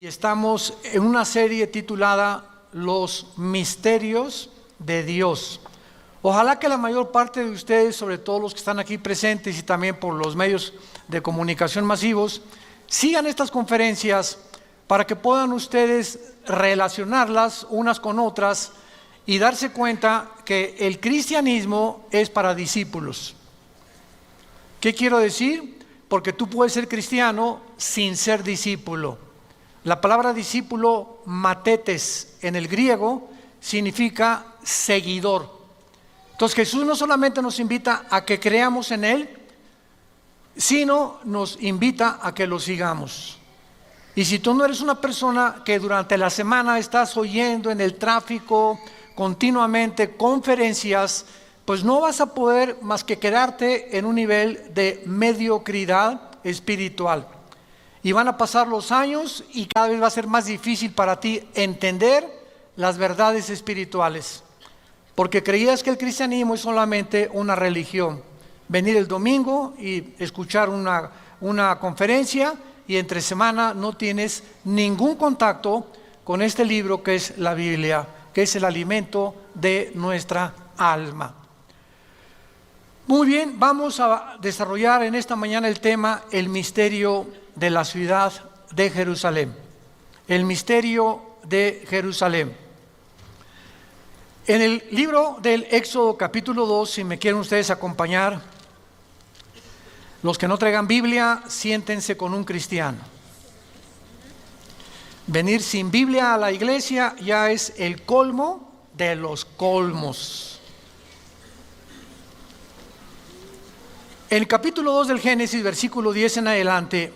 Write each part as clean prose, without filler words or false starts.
Y estamos en una serie titulada Los Misterios de Dios. Ojalá que la mayor parte de ustedes, sobre todo los que están aquí presentes y también por los medios de comunicación masivos, sigan estas conferencias para que puedan ustedes relacionarlas unas con otras y darse cuenta que el cristianismo es para discípulos. ¿Qué quiero decir? Porque tú puedes ser cristiano sin ser discípulo. La palabra discípulo, matetes, en el griego, significa seguidor. Entonces Jesús no solamente nos invita a que creamos en Él, sino nos invita a que lo sigamos. Y si tú no eres una persona que durante la semana estás oyendo en el tráfico continuamente conferencias, pues no vas a poder más que quedarte en un nivel de mediocridad espiritual. Y van a pasar los años y cada vez va a ser más difícil para ti entender las verdades espirituales. Porque creías que el cristianismo es solamente una religión. Venir el domingo y escuchar una conferencia y entre semana no tienes ningún contacto con este libro que es la Biblia, que es el alimento de nuestra alma. Muy bien, vamos a desarrollar en esta mañana el tema el misterio de la ciudad de Jerusalén. El misterio de Jerusalén. En el libro del Éxodo capítulo 2, si me quieren ustedes acompañar, los que no traigan Biblia, siéntense con un cristiano. Venir sin Biblia a la iglesia ya es el colmo de los colmos. En el capítulo 2 del Génesis, versículo 10 en adelante,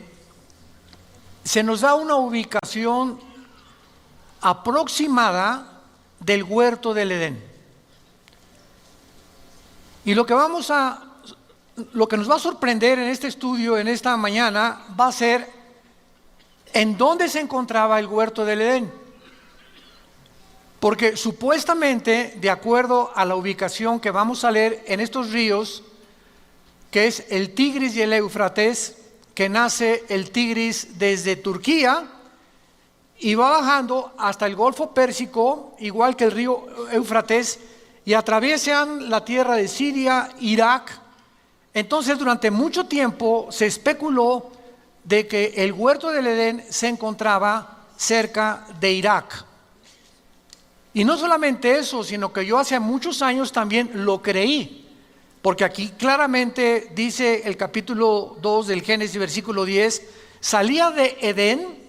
se nos da una ubicación aproximada del huerto del Edén. Y lo que nos va a sorprender en este estudio, en esta mañana, va a ser en dónde se encontraba el huerto del Edén. Porque supuestamente, de acuerdo a la ubicación que vamos a leer en estos ríos, que es el Tigris y el Éufrates, que nace el Tigris desde Turquía y va bajando hasta el Golfo Pérsico, igual que el río Éufrates, y atraviesan la tierra de Siria, Irak. Entonces, durante mucho tiempo se especuló de que el huerto del Edén se encontraba cerca de Irak. Y no solamente eso, sino que yo hace muchos años también lo creí. Porque aquí claramente dice el capítulo 2 del Génesis, versículo 10, salía de Edén,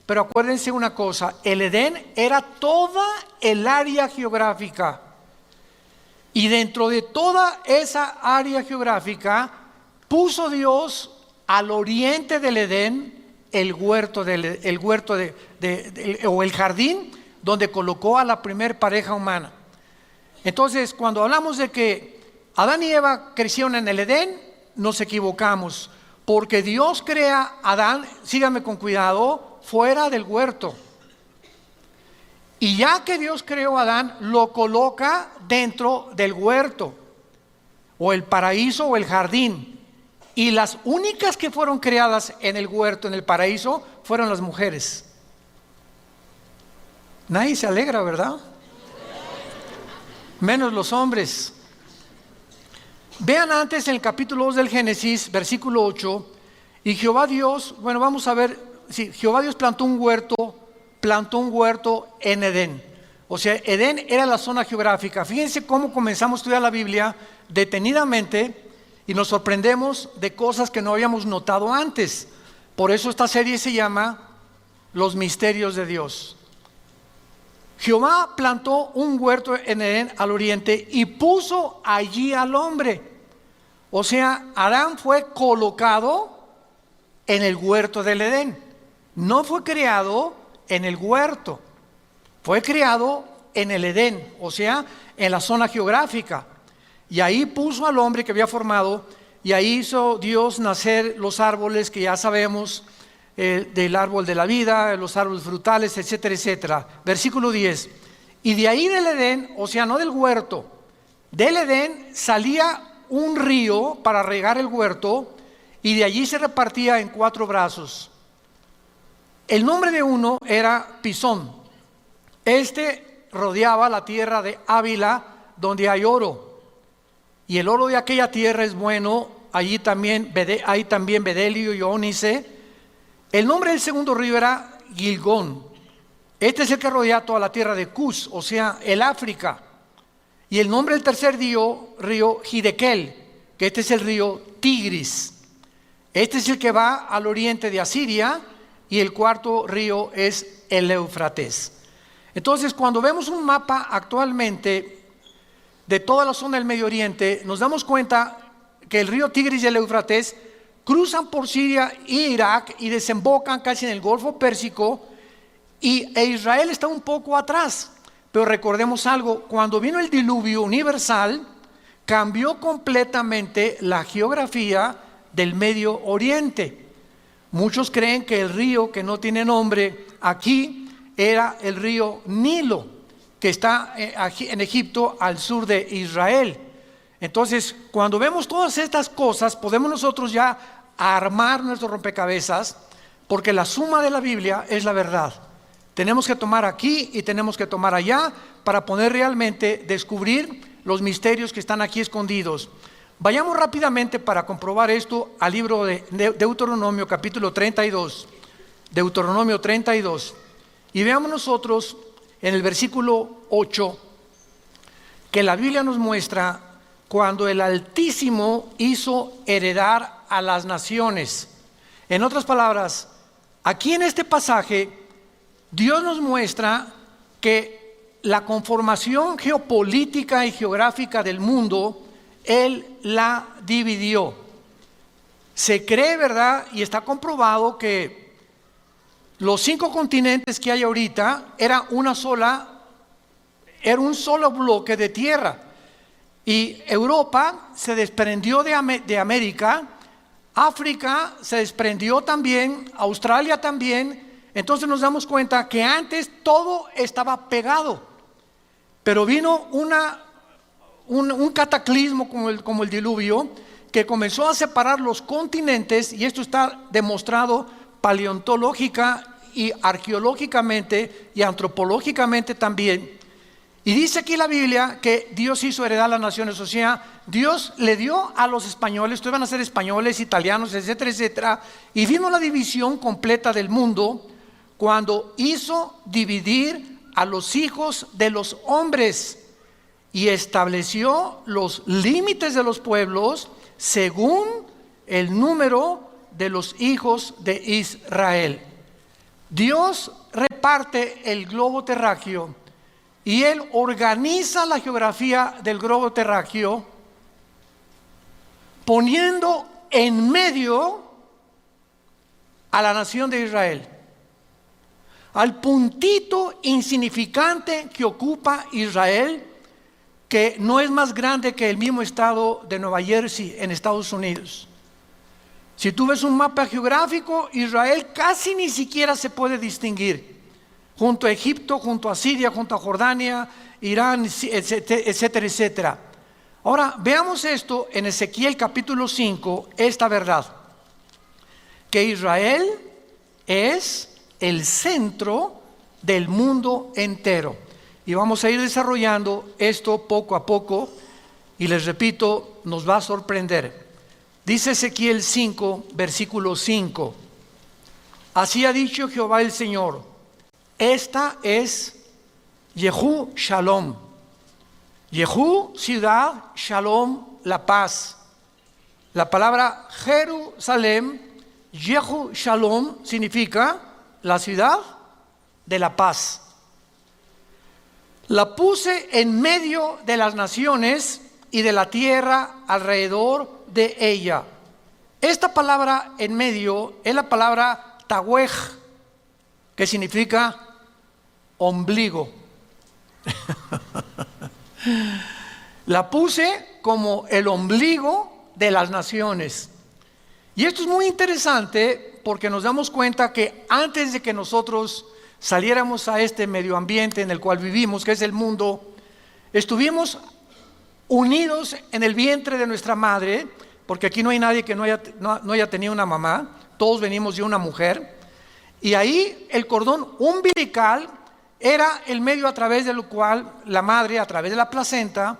pero acuérdense una cosa, el Edén era toda el área geográfica. Y dentro de toda esa área geográfica, puso Dios al oriente del Edén el huerto o el jardín donde colocó a la primer pareja humana. Entonces, cuando hablamos de que Adán y Eva crecieron en el Edén, nos equivocamos, porque Dios crea a Adán, síganme con cuidado, fuera del huerto. Y ya que Dios creó a Adán, lo coloca dentro del huerto, o el paraíso o el jardín. Y las únicas que fueron creadas en el huerto, en el paraíso, fueron las mujeres. Nadie se alegra, ¿verdad? Menos los hombres. Vean antes en el capítulo 2 del Génesis, versículo 8, y Jehová Dios, vamos a ver, Jehová Dios plantó un huerto en Edén. O sea, Edén era la zona geográfica. Fíjense cómo comenzamos a estudiar la Biblia detenidamente y nos sorprendemos de cosas que no habíamos notado antes. Por eso esta serie se llama Los Misterios de Dios. Jehová plantó un huerto en Edén al oriente y puso allí al hombre. O sea, Adán fue colocado en el huerto del Edén. No fue creado en el huerto. Fue creado en el Edén, o sea, en la zona geográfica. Y ahí puso al hombre que había formado, y ahí hizo Dios nacer los árboles que ya sabemos, del árbol de la vida, los árboles frutales, etcétera, etcétera. Versículo 10. Y de ahí del Edén, o sea, no del huerto, del Edén salía un río para regar el huerto y de allí se repartía en 4 brazos. El nombre de uno era Pisón. Este rodeaba la tierra de Ávila, donde hay oro. Y el oro de aquella tierra es bueno. Allí también hay también bedelio y ónice. El nombre del segundo río era Gilgón. Este es el que rodea toda la tierra de Cus, o sea, el África. Y el nombre del tercer río Hiddekel, que este es el río Tigris. Este es el que va al oriente de Asiria, y el cuarto río es el Éufrates. Entonces, cuando vemos un mapa actualmente de toda la zona del Medio Oriente, nos damos cuenta que el río Tigris y el Éufrates cruzan por Siria e Irak y desembocan casi en el Golfo Pérsico, e Israel está un poco atrás. Pero recordemos algo, cuando vino el diluvio universal, cambió completamente la geografía del Medio Oriente. Muchos creen que el río que no tiene nombre aquí era el río Nilo, que está en Egipto al sur de Israel. Entonces, cuando vemos todas estas cosas, podemos nosotros ya armar nuestro rompecabezas, porque la suma de la Biblia es la verdad. Tenemos que tomar aquí y tenemos que tomar allá para poder realmente descubrir los misterios que están aquí escondidos. Vayamos rápidamente para comprobar esto al libro de Deuteronomio capítulo 32. Deuteronomio 32. Y veamos nosotros en el versículo 8 que la Biblia nos muestra cuando el Altísimo hizo heredar a las naciones. En otras palabras, aquí en este pasaje Dios nos muestra que la conformación geopolítica y geográfica del mundo, Él la dividió. Se cree, ¿verdad? Y está comprobado que los 5 continentes que hay ahorita era un solo bloque de tierra. Y Europa se desprendió de América, África se desprendió también, Australia también. Entonces nos damos cuenta que antes todo estaba pegado, pero vino un cataclismo como el diluvio, que comenzó a separar los continentes, y esto está demostrado paleontológica y arqueológicamente y antropológicamente también. Y dice aquí la Biblia que Dios hizo heredar las naciones, o sea, Dios le dio a los españoles, ustedes van a ser españoles, italianos, etcétera, etcétera, y vino la división completa del mundo cuando hizo dividir a los hijos de los hombres y estableció los límites de los pueblos según el número de los hijos de Israel. Dios reparte el globo terráqueo y Él organiza la geografía del globo terráqueo poniendo en medio a la nación de Israel, al puntito insignificante que ocupa Israel, que no es más grande que el mismo estado de Nueva Jersey en Estados Unidos. Si tú ves un mapa geográfico, Israel casi ni siquiera se puede distinguir, junto a Egipto, junto a Siria, junto a Jordania, Irán, etcétera, etcétera. Ahora, veamos esto en Ezequiel capítulo 5, esta verdad, que Israel es el centro del mundo entero. Y vamos a ir desarrollando esto poco a poco, y les repito, nos va a sorprender. Dice Ezequiel 5, versículo 5. Así ha dicho Jehová el Señor: esta es Yehú Shalom. Yehú, ciudad; Shalom, la paz. La palabra Jerusalén, Yehú Shalom, significa la ciudad de la paz. La puse en medio de las naciones y de la tierra alrededor de ella. Esta palabra en medio es la palabra Tawej, que significa ombligo. La puse como el ombligo de las naciones. Y esto es muy interesante porque nos damos cuenta que antes de que nosotros saliéramos a este medio ambiente en el cual vivimos, que es el mundo, estuvimos unidos en el vientre de nuestra madre, porque aquí no hay nadie que no haya tenido una mamá, todos venimos de una mujer, Y ahí el cordón umbilical era el medio a través del cual la madre, a través de la placenta,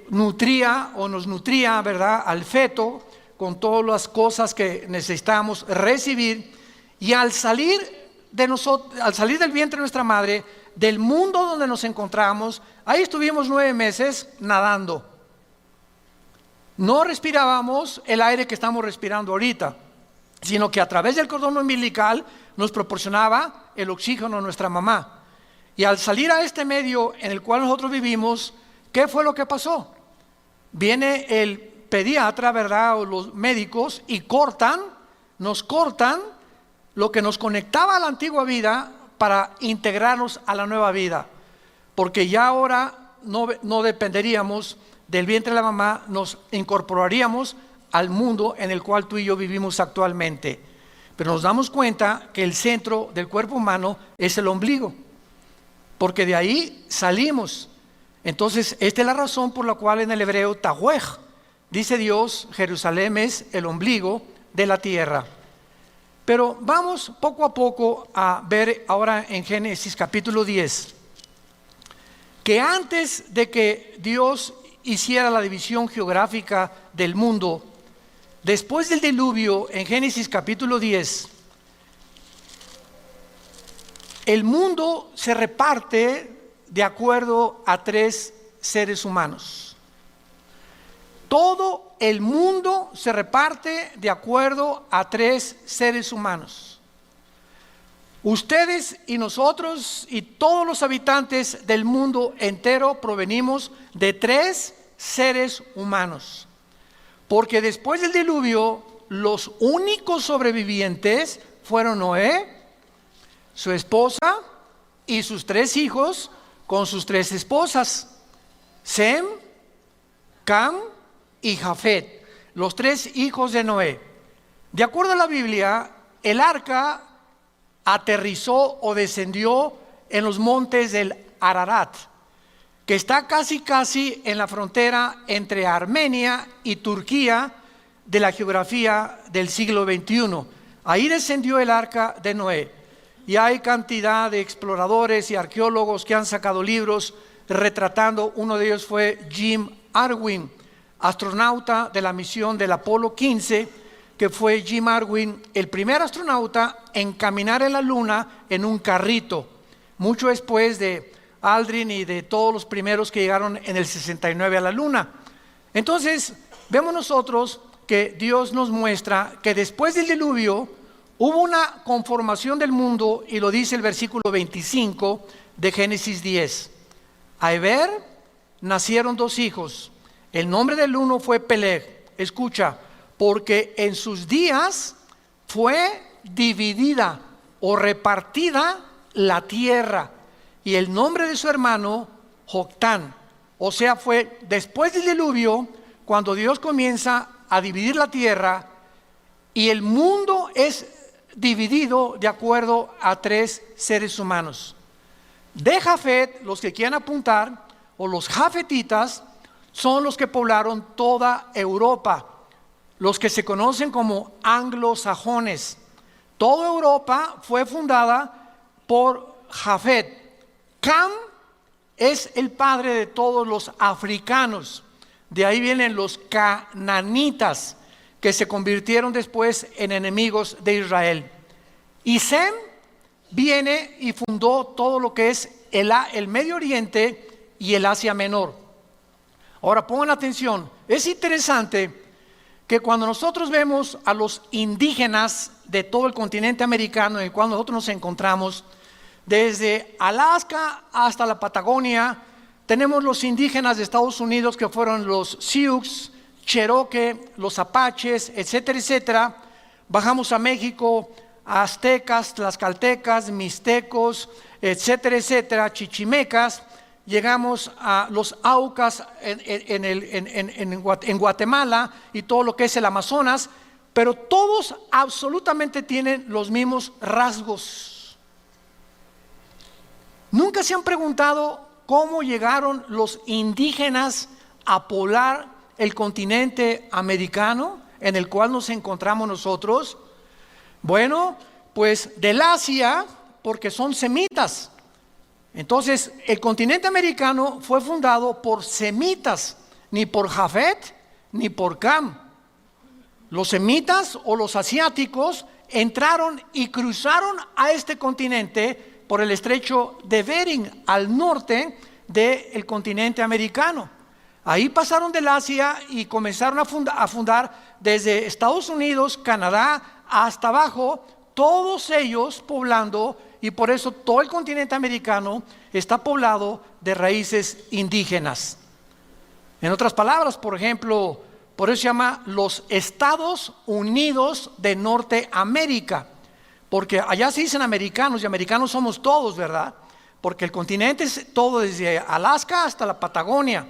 nutría o nos nutría, ¿verdad?, al feto con todas las cosas que necesitamos recibir. Y al salir del vientre de nuestra madre, del mundo donde nos encontramos, ahí estuvimos 9 meses nadando. No respirábamos el aire que estamos respirando ahorita, sino que a través del cordón umbilical nos proporcionaba el oxígeno a nuestra mamá. Y al salir a este medio en el cual nosotros vivimos, ¿qué fue lo que pasó? Viene el pediatra, ¿verdad?, o los médicos, y nos cortan lo que nos conectaba a la antigua vida para integrarnos a la nueva vida. Porque ya ahora no dependeríamos del vientre de la mamá, nos incorporaríamos al mundo en el cual tú y yo vivimos actualmente. Pero nos damos cuenta que el centro del cuerpo humano es el ombligo, porque de ahí salimos. Entonces, esta es la razón por la cual en el hebreo Tahuej dice Dios, Jerusalén es el ombligo de la tierra. Pero vamos poco a poco a ver ahora en Génesis capítulo 10, que antes de que Dios hiciera la división geográfica del mundo, después del diluvio, en Génesis capítulo 10, el mundo se reparte de acuerdo a 3 seres humanos. Todo el mundo se reparte de acuerdo a 3 seres humanos. Ustedes y nosotros y todos los habitantes del mundo entero provenimos de 3 seres humanos. Porque después del diluvio, los únicos sobrevivientes fueron Noé, su esposa y sus 3 hijos con sus 3 esposas, Sem, Cam y Jafet, los 3 hijos de Noé. De acuerdo a la Biblia, el arca aterrizó o descendió en los montes del Ararat, que está casi en la frontera entre Armenia y Turquía de la geografía del siglo XXI. Ahí descendió el arca de Noé. Y hay cantidad de exploradores y arqueólogos que han sacado libros retratando. Uno de ellos fue Jim Irwin, astronauta de la misión del Apolo 15, que fue Jim Irwin el primer astronauta en caminar en la luna en un carrito, mucho después de Aldrin y de todos los primeros que llegaron en el 69 a la luna. Entonces vemos nosotros que Dios nos muestra que después del diluvio hubo una conformación del mundo, y lo dice el versículo 25 de Génesis 10. A Eber nacieron 2 hijos. El nombre del uno fue Peleg. Escucha, porque en sus días fue dividida o repartida la tierra. Y el nombre de su hermano, Joctán. O sea, fue después del diluvio cuando Dios comienza a dividir la tierra, y el mundo es dividido de acuerdo a 3 seres humanos. De Jafet, los que quieran apuntar, o los jafetitas, son los que poblaron toda Europa, los que se conocen como anglosajones. Toda Europa fue fundada por Jafet. Cam es el padre de todos los africanos. De ahí vienen los cananitas, que se convirtieron después en enemigos de Israel. Y Sem viene y fundó todo lo que es el Medio Oriente y el Asia Menor. Ahora pongan atención, es interesante que cuando nosotros vemos a los indígenas de todo el continente americano en el cual nosotros nos encontramos, desde Alaska hasta la Patagonia, tenemos los indígenas de Estados Unidos que fueron los Sioux, Cherokee, los Apaches, etcétera, etcétera. Bajamos a México, aztecas, tlaxcaltecas, mixtecos, etcétera, etcétera, chichimecas. Llegamos a los Aucas en Guatemala y todo lo que es el Amazonas, pero todos absolutamente tienen los mismos rasgos. ¿Nunca se han preguntado cómo llegaron los indígenas a poblar el continente americano en el cual nos encontramos nosotros? Bueno, pues del Asia, porque son semitas. Entonces, el continente americano fue fundado por semitas, ni por Jafet ni por Cam. Los semitas o los asiáticos entraron y cruzaron a este continente por el estrecho de Bering, al norte del continente americano. Ahí pasaron del Asia y comenzaron a fundar desde Estados Unidos, Canadá, hasta abajo, todos ellos poblando, y por eso todo el continente americano está poblado de raíces indígenas. En otras palabras, por ejemplo, por eso se llama los Estados Unidos de Norteamérica, porque allá se dicen americanos, y americanos somos todos, ¿verdad? Porque el continente es todo desde Alaska hasta la Patagonia.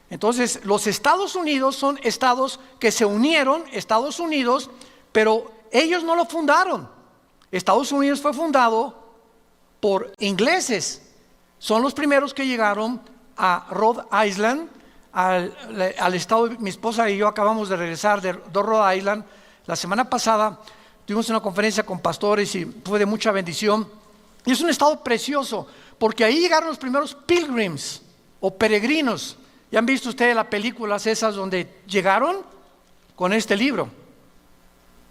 Entonces, los Estados Unidos son estados que se unieron, Estados Unidos, pero ellos no lo fundaron. Estados Unidos fue fundado por ingleses. Son los primeros que llegaron a Rhode Island, al estado. Mi esposa y yo acabamos de regresar de Rhode Island. La semana pasada tuvimos una conferencia con pastores y fue de mucha bendición. Y es un estado precioso, porque ahí llegaron los primeros pilgrims o peregrinos. ¿Ya han visto ustedes las películas esas donde llegaron con este libro?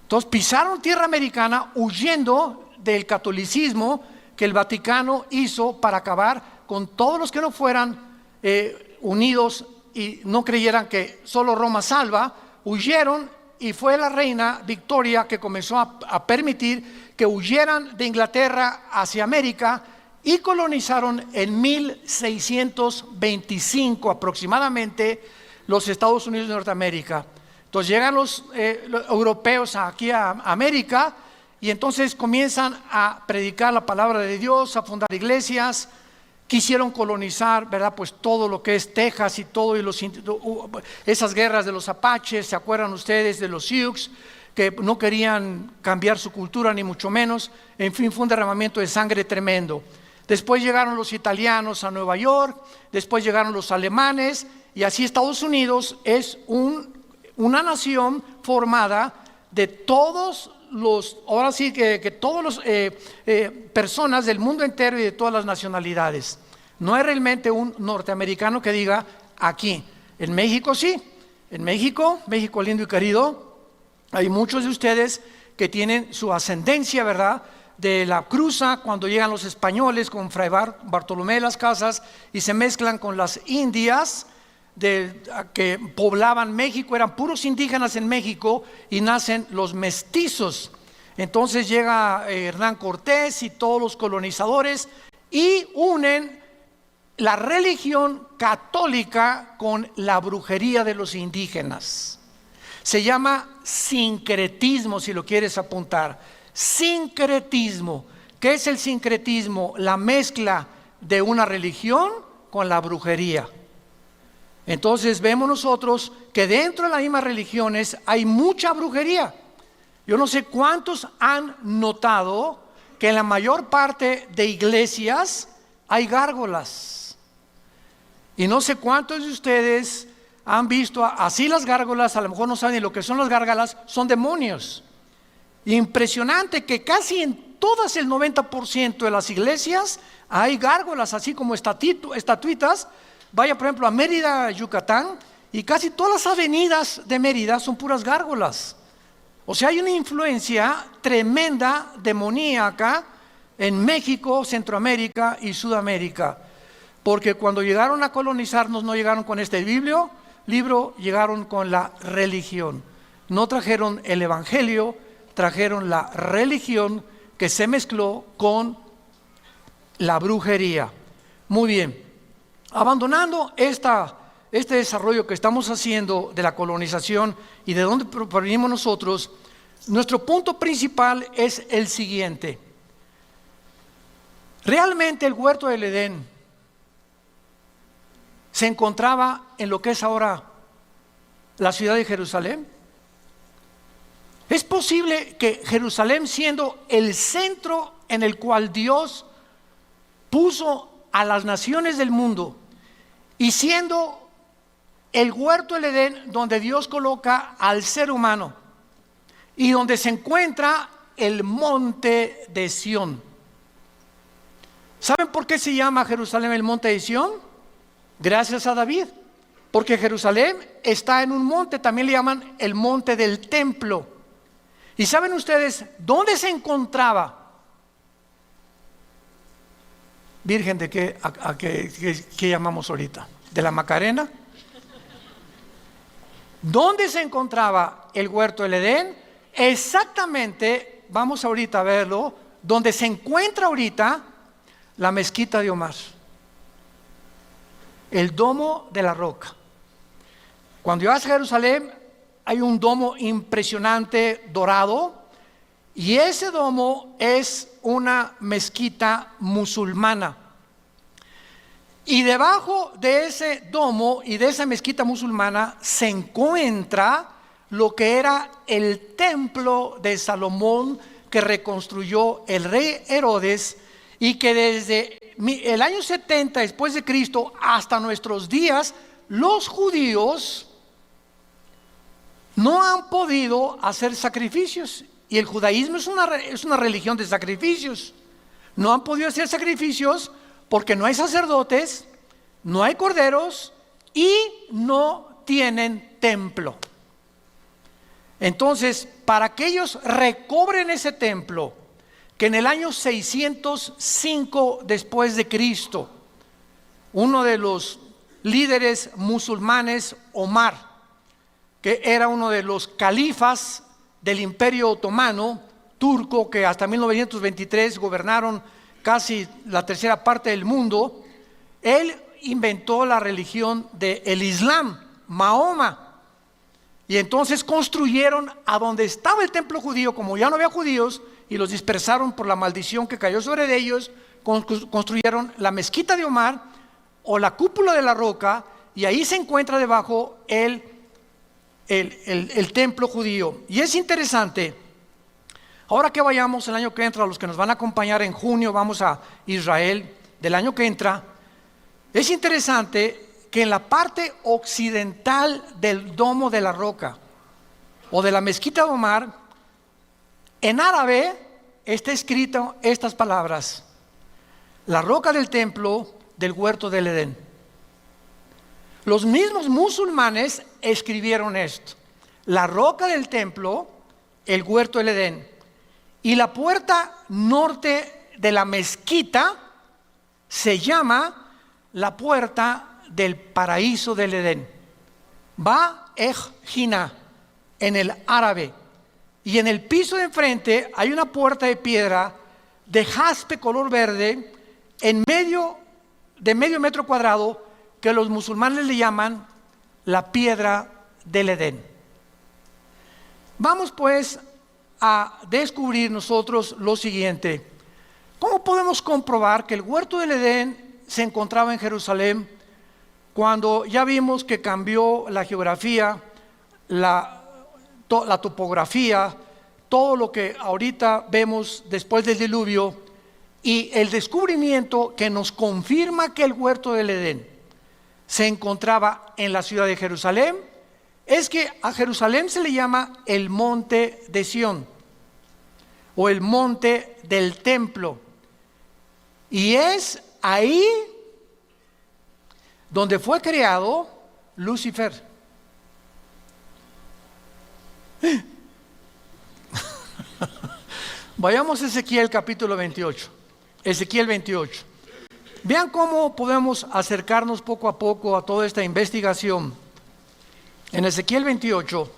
Entonces pisaron tierra americana huyendo del catolicismo que el Vaticano hizo para acabar con todos los que no fueran unidos y no creyeran que solo Roma salva. Huyeron, y fue la reina Victoria que comenzó a permitir que huyeran de Inglaterra hacia América, y colonizaron en 1625 aproximadamente los Estados Unidos de Norteamérica. Entonces llegan los europeos aquí a América, y entonces comienzan a predicar la palabra de Dios, a fundar iglesias. Quisieron colonizar, ¿verdad? Pues todo lo que es Texas y todo, y esas guerras de los apaches, ¿se acuerdan ustedes de los Sioux? Que no querían cambiar su cultura ni mucho menos. En fin, fue un derramamiento de sangre tremendo. Después llegaron los italianos a Nueva York, después llegaron los alemanes, y así Estados Unidos es una nación formada de todos los, ahora sí que todos los personas del mundo entero y de todas las nacionalidades. No hay realmente un norteamericano que diga aquí. En México sí, en México lindo y querido, hay muchos de ustedes que tienen su ascendencia, ¿verdad?, de la cruza, cuando llegan los españoles con Fray Bartolomé de las Casas y se mezclan con las indias que poblaban México. Eran puros indígenas en México, y nacen los mestizos. Entonces llega Hernán Cortés y todos los colonizadores y unen la religión católica con la brujería de los indígenas. Se llama sincretismo, si lo quieres apuntar. Sincretismo. ¿Qué es el sincretismo? La mezcla de una religión con la brujería. Entonces vemos nosotros que dentro de las mismas religiones hay mucha brujería. Yo no sé cuántos han notado que en la mayor parte de iglesias hay gárgolas. Y no sé cuántos de ustedes han visto así las gárgolas. A lo mejor no saben ni lo que son las gárgolas, son demonios. Impresionante que casi en todas, el 90% de las iglesias hay gárgolas, así como estatuitas. Vaya por ejemplo a Mérida, Yucatán, y casi todas las avenidas de Mérida son puras gárgolas. O sea, hay una influencia tremenda, demoníaca, en México, Centroamérica y Sudamérica. Porque cuando llegaron a colonizarnos no llegaron con este libro, llegaron con la religión. No trajeron el evangelio, trajeron la religión que se mezcló con la brujería. Muy bien, abandonando este desarrollo que estamos haciendo de la colonización y de dónde provenimos nosotros, nuestro punto principal es el siguiente. Realmente el huerto del Edén se encontraba en lo que es ahora la ciudad de Jerusalén. ¿Es posible que Jerusalén, siendo el centro en el cual Dios puso a las naciones del mundo, y siendo el huerto del Edén donde Dios coloca al ser humano y donde se encuentra el monte de Sión. ¿Saben por qué se llama Jerusalén el monte de Sión? Gracias a David. Porque Jerusalén está en un monte, también le llaman el monte del templo. ¿Y saben ustedes dónde se encontraba? Virgen de qué, ¿qué llamamos ahorita? ¿De la Macarena? ¿Dónde se encontraba el huerto del Edén? Exactamente, vamos ahorita a verlo, donde se encuentra ahorita la mezquita de Omar, el domo de la roca. Cuando llegas a Jerusalén hay un domo impresionante dorado, y ese domo es una mezquita musulmana. Y debajo de ese domo y de esa mezquita musulmana se encuentra lo que era el templo de Salomón, que reconstruyó el rey Herodes, y que desde el año 70 después de Cristo hasta nuestros días, los judíos no han podido hacer sacrificios. Y el judaísmo es una religión de sacrificios. No han podido hacer sacrificios porque no hay sacerdotes, no hay corderos y no tienen templo. Entonces, para que ellos recobren ese templo, que en el año 605 después de Cristo, uno de los líderes musulmanes, Omar, que era uno de los califas del Imperio Otomano turco, que hasta 1923 gobernaron casi la tercera parte del mundo, él inventó la religión del Islam, Mahoma. Y entonces construyeron a donde estaba el templo judío, como ya no había judíos, y los dispersaron por la maldición que cayó sobre ellos, construyeron la mezquita de Omar o la cúpula de la roca, y ahí se encuentra debajo el templo judío. Y es interesante, ahora que vayamos el año que entra, los que nos van a acompañar en junio, vamos a Israel del año que entra, es interesante que en la parte occidental del domo de la roca o de la mezquita de Omar, en árabe está escrito estas palabras: la roca del templo del huerto del Edén. Los mismos musulmanes escribieron esto: la roca del templo, el huerto del Edén. Y la puerta norte de la mezquita se llama la puerta del paraíso del Edén, Ba-ej-Jina en el árabe. Y en el piso de enfrente hay una puerta de piedra de jaspe color verde de medio metro cuadrado, que los musulmanes le llaman la piedra del Edén. Vamos pues a descubrir nosotros lo siguiente: ¿cómo podemos comprobar que el huerto del Edén se encontraba en Jerusalén cuando ya vimos que cambió la geografía, la topografía, todo lo que ahorita vemos después del diluvio, y el descubrimiento que nos confirma que el huerto del Edén se enconraba en la ciudad de Jerusalén? Es que a Jerusalén se le llama el monte de Sión o el monte del templo, y es ahí donde fue creado Lucifer. Vayamos a Ezequiel capítulo 28. Ezequiel 28. Vean cómo podemos acercarnos poco a poco a toda esta investigación. En Ezequiel 28,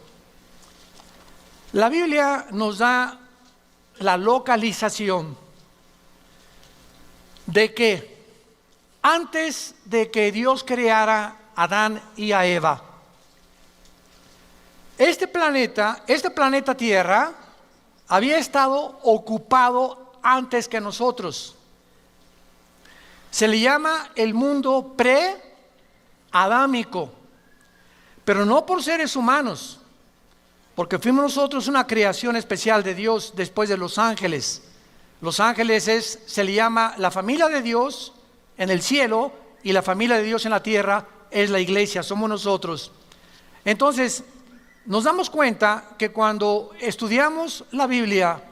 la Biblia nos da la localización de que antes de que Dios creara a Adán y a Eva, este planeta Tierra, había estado ocupado antes que nosotros. Se le llama el mundo pre-adámico, pero no por seres humanos, porque fuimos nosotros una creación especial de Dios después de los ángeles. Los ángeles se le llama la familia de Dios en el cielo, y la familia de Dios en la tierra es la iglesia, somos nosotros. Entonces, nos damos cuenta que cuando estudiamos la Biblia,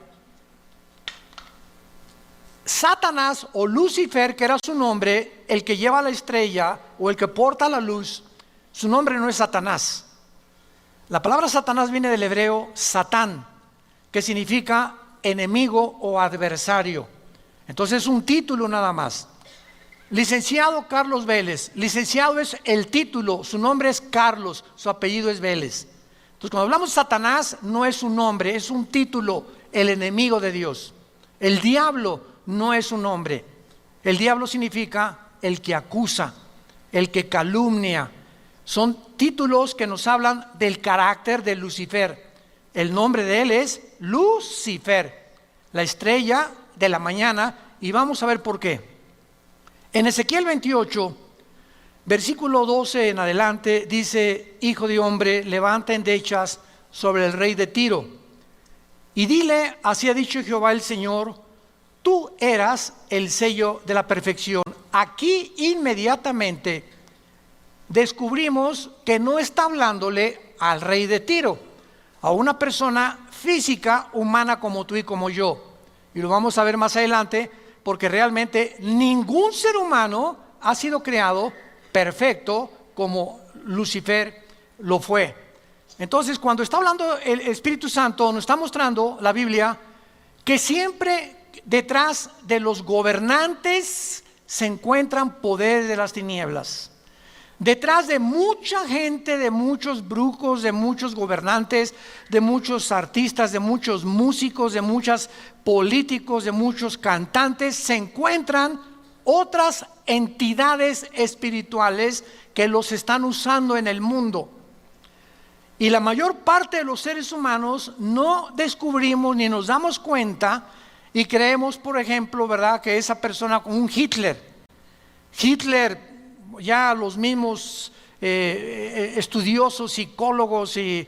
Satanás o Lucifer, que era su nombre, el que lleva la estrella o el que porta la luz, su nombre no es Satanás. La palabra Satanás viene del hebreo Satán, que significa enemigo o adversario. Entonces es un título nada más. Licenciado Carlos Vélez. Licenciado es el título, su nombre es Carlos, su apellido es Vélez. Entonces cuando hablamos de Satanás no es un nombre, es un título, el enemigo de Dios. El diablo no es un nombre. El diablo significa el que acusa, el que calumnia. Son títulos que nos hablan del carácter de Lucifer. El nombre de él es Lucifer, la estrella de la mañana, y vamos a ver por qué. En Ezequiel 28, versículo 12 en adelante, dice: Hijo de hombre, levanta endechas sobre el rey de Tiro, y dile, así ha dicho Jehová el Señor, tú eras el sello de la perfección. Aquí inmediatamente descubrimos que no está hablándole al rey de Tiro, a una persona física, humana como tú y como yo. Y lo vamos a ver más adelante, porque realmente ningún ser humano ha sido creado perfecto como Lucifer lo fue. Entonces, cuando está hablando el Espíritu Santo, nos está mostrando la Biblia que siempre detrás de los gobernantes se encuentran poderes de las tinieblas. Detrás de mucha gente, de muchos brujos, de muchos gobernantes, de muchos artistas, de muchos músicos, de muchos políticos, de muchos cantantes, se encuentran otras entidades espirituales que los están usando en el mundo. Y la mayor parte de los seres humanos no descubrimos ni nos damos cuenta y creemos, por ejemplo, ¿verdad?, que esa persona como un Hitler, ya los mismos estudiosos, psicólogos y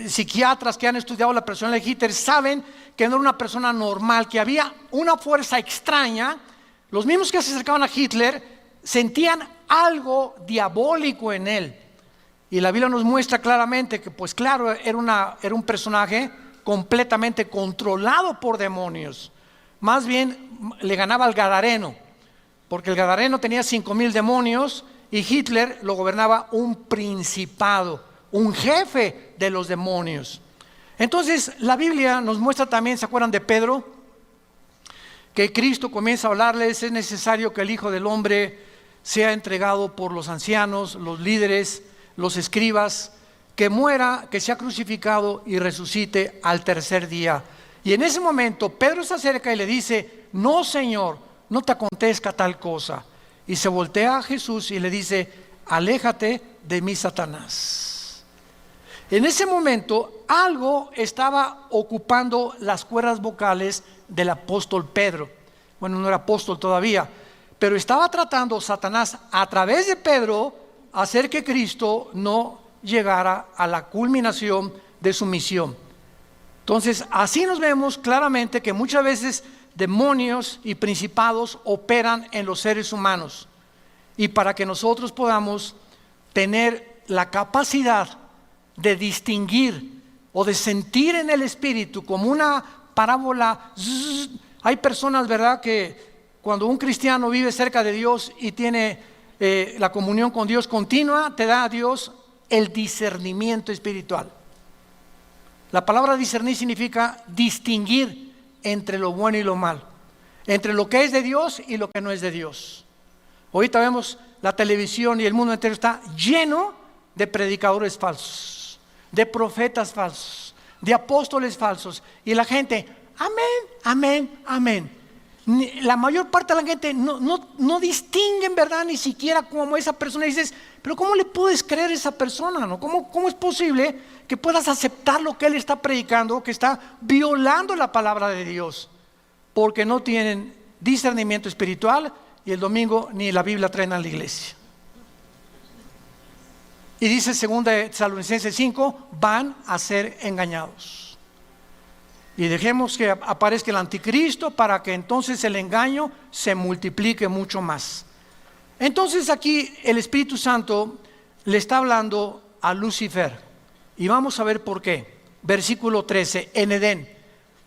psiquiatras que han estudiado la personalidad de Hitler saben que no era una persona normal, que había una fuerza extraña. Los mismos que se acercaban a Hitler sentían algo diabólico en él, y la Biblia nos muestra claramente que, pues claro, era un personaje completamente controlado por demonios. Más bien le ganaba al Gadareno, porque el Gadareno tenía 5,000 demonios y Hitler lo gobernaba un principado, un jefe de los demonios. Entonces la Biblia nos muestra también, ¿se acuerdan de Pedro? Que Cristo comienza a hablarles: es necesario que el Hijo del Hombre sea entregado por los ancianos, los líderes, los escribas, que muera, que sea crucificado y resucite al tercer día. Y en ese momento Pedro se acerca y le dice: no, Señor, no te acontezca tal cosa. Y se voltea a Jesús y le dice: aléjate de mí, Satanás. En ese momento algo estaba ocupando las cuerdas vocales del apóstol Pedro. Bueno, no era apóstol todavía, pero estaba tratando Satanás a través de Pedro hacer que Cristo no llegara a la culminación de su misión. Entonces, así nos vemos claramente que muchas veces demonios y principados operan en los seres humanos, y para que nosotros podamos tener la capacidad de distinguir o de sentir en el espíritu como una parábola. Hay personas, ¿verdad?, que cuando un cristiano vive cerca de Dios y tiene la comunión con Dios continua, te da a Dios el discernimiento espiritual. La palabra discernir significa distinguir entre lo bueno y lo malo, entre lo que es de Dios y lo que no es de Dios. Ahorita vemos la televisión y el mundo entero está lleno de predicadores falsos, de profetas falsos, de apóstoles falsos, y la gente, amén, amén, amén. La mayor parte de la gente no distinguen, ¿verdad?, ni siquiera como esa persona. Y dices: pero ¿cómo le puedes creer a esa persona, no? ¿Cómo es posible que puedas aceptar lo que él está predicando, que está violando la palabra de Dios? Porque no tienen discernimiento espiritual, y el domingo ni la Biblia traen a la iglesia. Y dice 2 Tesalonicenses 5, van a ser engañados. Y dejemos que aparezca el anticristo para que entonces el engaño se multiplique mucho más. Entonces aquí el Espíritu Santo le está hablando a Lucifer, y vamos a ver por qué. Versículo 13, en Edén.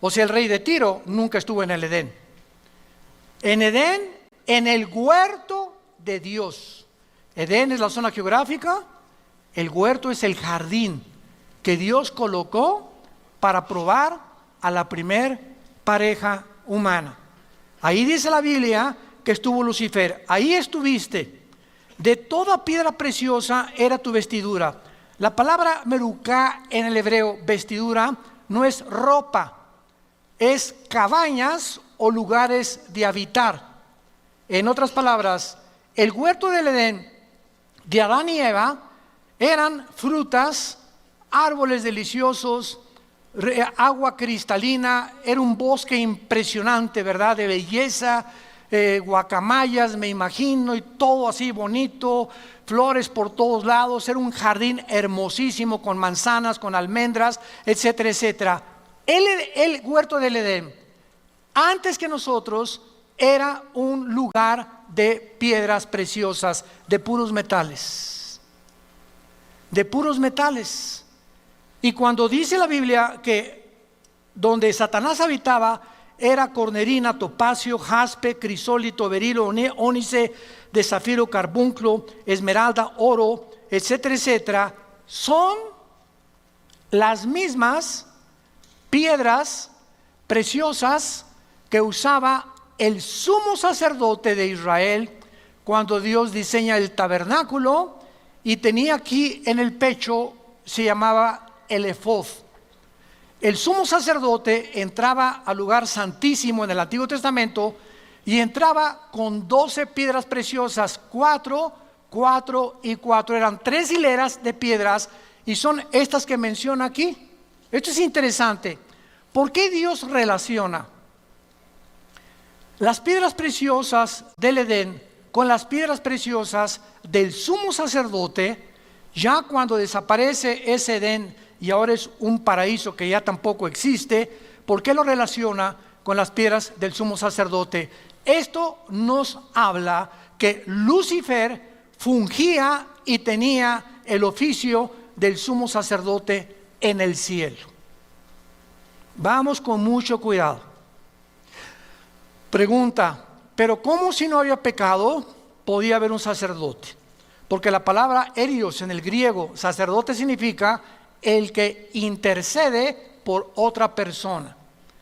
O sea, el rey de Tiro nunca estuvo en el Edén. En Edén, en el huerto de Dios. Edén es la zona geográfica, el huerto es el jardín que Dios colocó para probar a la primer pareja humana. Ahí dice la Biblia que estuvo Lucifer. Ahí estuviste. De toda piedra preciosa era tu vestidura. La palabra merucá en el hebreo, vestidura, no es ropa, es cabañas o lugares de habitar. En otras palabras, el huerto del Edén de Adán y Eva eran frutas, árboles deliciosos, agua cristalina, era un bosque impresionante, ¿verdad? De belleza, guacamayas, me imagino, y todo así bonito, flores por todos lados, era un jardín hermosísimo con manzanas, con almendras, etcétera, etcétera. El huerto del Edén, antes que nosotros, era un lugar de piedras preciosas, de puros metales. De puros metales. Y cuando dice la Biblia que donde Satanás habitaba era cornerina, topacio, jaspe, crisólito, berilo, ónice, de zafiro, carbunclo, esmeralda, oro, etcétera, etcétera, son las mismas piedras preciosas que usaba el sumo sacerdote de Israel cuando Dios diseña el tabernáculo, y tenía aquí en el pecho, se llamaba el efod. El sumo sacerdote entraba al lugar santísimo en el Antiguo Testamento y entraba con 12 piedras preciosas, 4, 4 y 4. Eran 3 hileras de piedras y son estas que menciona aquí. Esto es interesante. ¿Por qué Dios relaciona las piedras preciosas del Edén con las piedras preciosas del sumo sacerdote? Ya cuando desaparece ese Edén y ahora es un paraíso que ya tampoco existe, ¿por qué lo relaciona con las piedras del sumo sacerdote? Esto nos habla que Lucifer fungía y tenía el oficio del sumo sacerdote en el cielo. Vamos con mucho cuidado. Pregunta, ¿pero cómo si no había pecado podía haber un sacerdote? Porque la palabra erios en el griego, sacerdote, significa el que intercede por otra persona.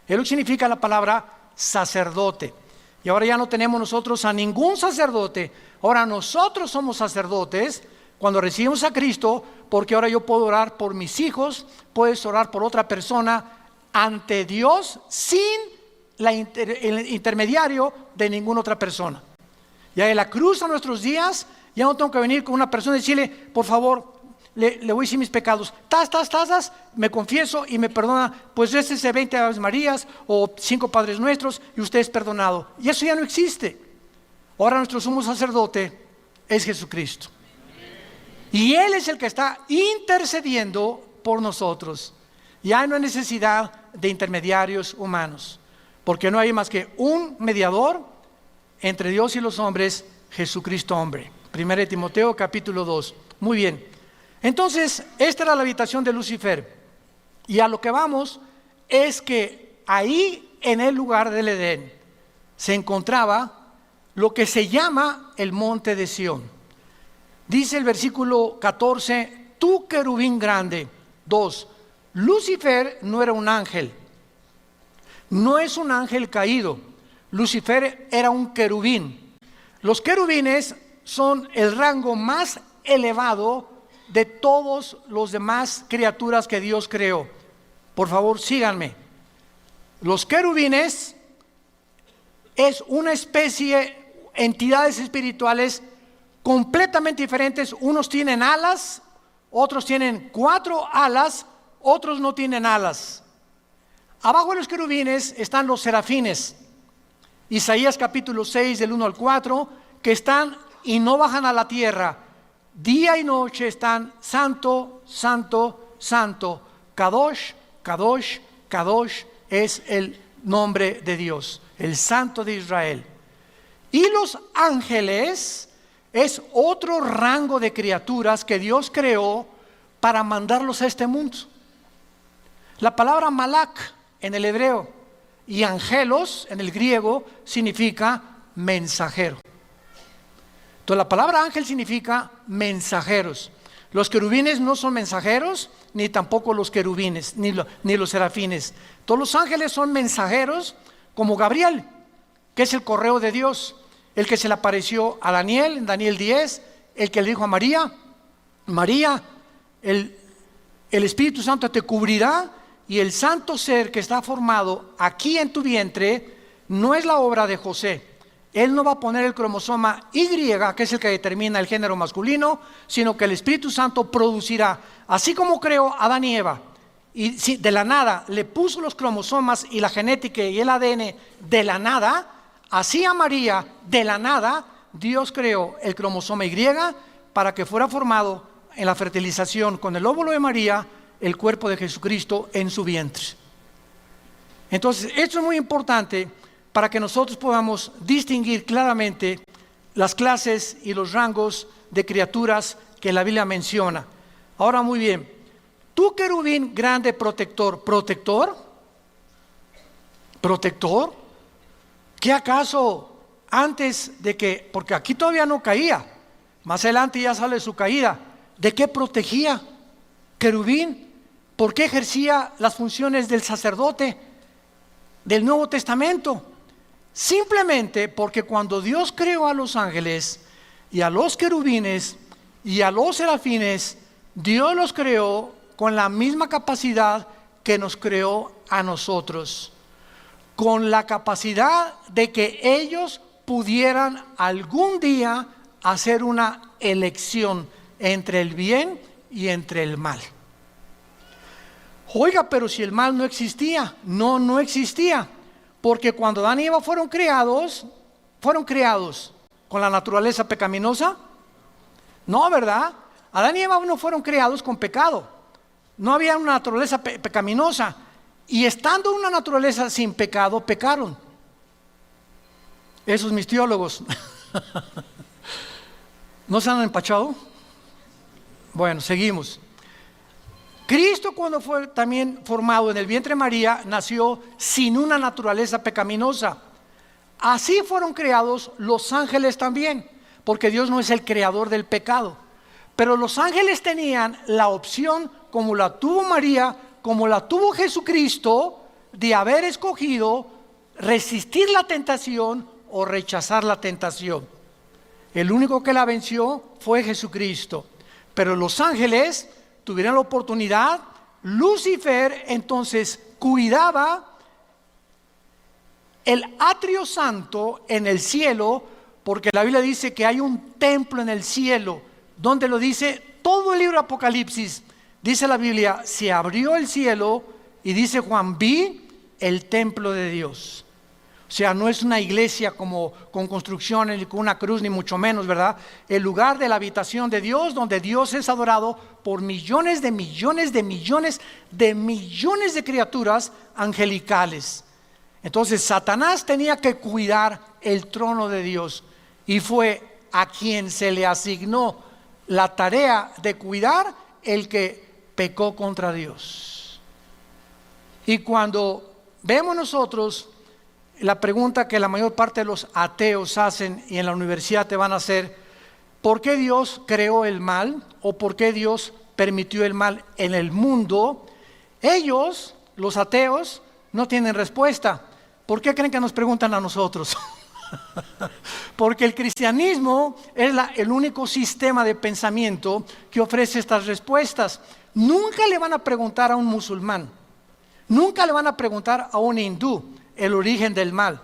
Es lo que significa la palabra sacerdote. Y ahora ya no tenemos nosotros a ningún sacerdote. Ahora nosotros somos sacerdotes cuando recibimos a Cristo, porque ahora yo puedo orar por mis hijos, puedes orar por otra persona ante Dios sin el intermediario de ninguna otra persona. Ya en la cruz a nuestros días, ya no tengo que venir con una persona y decirle, por favor, le voy a decir mis pecados, me confieso y me perdona, pues ese 20 Aves Marías o 5 Padres Nuestros y usted es perdonado. Y eso ya no existe. Ahora nuestro sumo sacerdote es Jesucristo. Y Él es el que está intercediendo por nosotros. Ya no hay necesidad de intermediarios humanos, porque no hay más que un mediador entre Dios y los hombres, Jesucristo hombre. 1 Timoteo capítulo 2. Muy bien. Entonces, esta era la habitación de Lucifer. Y a lo que vamos es que ahí en el lugar del Edén se encontraba lo que se llama el monte de Sión. Dice el versículo 14, tú querubín grande. 2, Lucifer no era un ángel. No es un ángel caído. Lucifer era un querubín. Los querubines son el rango más elevado de todos los demás criaturas que Dios creó. Por favor, síganme. Los querubines es una especie, entidades espirituales completamente diferentes. Unos tienen alas, otros tienen 4 alas, otros no tienen alas. Abajo de los querubines están los serafines. Isaías capítulo 6 del 1 al 4, que están y no bajan a la tierra. Día y noche están santo, santo, santo. Kadosh, Kadosh, Kadosh es el nombre de Dios, el Santo de Israel. Y los ángeles es otro rango de criaturas que Dios creó para mandarlos a este mundo. La palabra malak en el hebreo, y angelos en el griego significa mensajero. Entonces la palabra ángel significa mensajeros. Los querubines no son mensajeros, ni tampoco los querubines, ni los serafines. Todos los ángeles son mensajeros, como Gabriel, que es el correo de Dios, el que se le apareció a Daniel en Daniel 10, el que le dijo a María, María, el Espíritu Santo te cubrirá, y el santo ser que está formado aquí en tu vientre no es la obra de José. Él no va a poner el cromosoma Y, que es el que determina el género masculino, sino que el Espíritu Santo producirá, así como creó a Adán y Eva, y de la nada le puso los cromosomas y la genética y el ADN de la nada, así a María de la nada Dios creó el cromosoma Y para que fuera formado en la fertilización con el óvulo de María el cuerpo de Jesucristo en su vientre. Entonces esto es muy importante para que nosotros podamos distinguir claramente las clases y los rangos de criaturas que la Biblia menciona. Ahora muy bien, tú querubín grande protector, ¿protector? ¿Qué acaso antes de que, porque aquí todavía no caía, más adelante ya sale su caída, ¿de qué protegía querubín? ¿Por qué ejercía las funciones del sacerdote del Nuevo Testamento? Simplemente porque cuando Dios creó a los ángeles y a los querubines y a los serafines, Dios los creó con la misma capacidad que nos creó a nosotros, con la capacidad de que ellos pudieran algún día hacer una elección entre el bien y entre el mal. Oiga, pero si el mal no existía, no existía, porque cuando Adán y Eva fueron creados con la naturaleza pecaminosa. No, ¿verdad? Adán y Eva no fueron creados con pecado, no había una naturaleza pecaminosa, y estando una naturaleza sin pecado, pecaron. Esos mis teólogos ¿no se han empachado? Bueno, seguimos. Cristo, cuando fue también formado en el vientre de María, nació sin una naturaleza pecaminosa. Así fueron creados los ángeles también, porque Dios no es el creador del pecado. Pero los ángeles tenían la opción, como la tuvo María, como la tuvo Jesucristo, de haber escogido resistir la tentación o rechazar la tentación. El único que la venció fue Jesucristo. Pero los ángeles tuvieron la oportunidad. Lucifer entonces cuidaba el atrio santo en el cielo, porque la Biblia dice que hay un templo en el cielo, donde lo dice todo el libro de Apocalipsis. Dice la Biblia, se abrió el cielo y dice Juan, vi el templo de Dios. O sea, no es una iglesia como con construcciones, ni con una cruz, ni mucho menos, ¿verdad? El lugar de la habitación de Dios, donde Dios es adorado por millones de millones de millones de millones de criaturas angelicales. Entonces Satanás tenía que cuidar el trono de Dios, y fue a quien se le asignó la tarea de cuidar el que pecó contra Dios. Y cuando vemos nosotros la pregunta que la mayor parte de los ateos hacen y en la universidad te van a hacer, ¿por qué Dios creó el mal? ¿O por qué Dios permitió el mal en el mundo? Ellos, los ateos, no tienen respuesta. ¿Por qué creen que nos preguntan a nosotros? Porque el cristianismo es el único sistema de pensamiento que ofrece estas respuestas. Nunca le van a preguntar a un musulmán, nunca le van a preguntar a un hindú el origen del mal,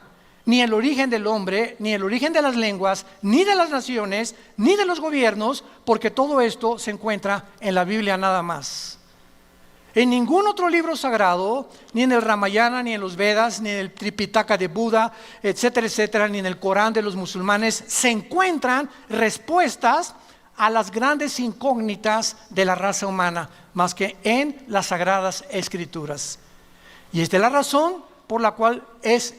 ni el origen del hombre, ni el origen de las lenguas, ni de las naciones, ni de los gobiernos, porque todo esto se encuentra en la Biblia nada más. En ningún otro libro sagrado, ni en el Ramayana, ni en los Vedas, ni en el Tripitaka de Buda, etcétera, etcétera, ni en el Corán de los musulmanes, se encuentran respuestas a las grandes incógnitas de la raza humana, más que en las Sagradas Escrituras. Y esta es la razón por la cual es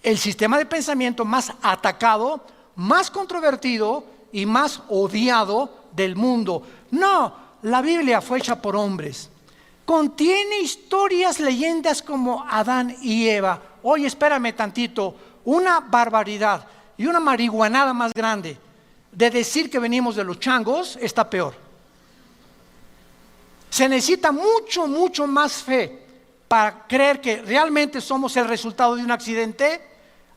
el sistema de pensamiento más atacado, más controvertido y más odiado del mundo. No, la Biblia fue hecha por hombres. contiene historias, leyendas como Adán y Eva. Oye, espérame tantito, una barbaridad y una marihuanada más grande de decir que venimos de los changos está peor. Se necesita mucho más fe para creer que realmente somos el resultado de un accidente,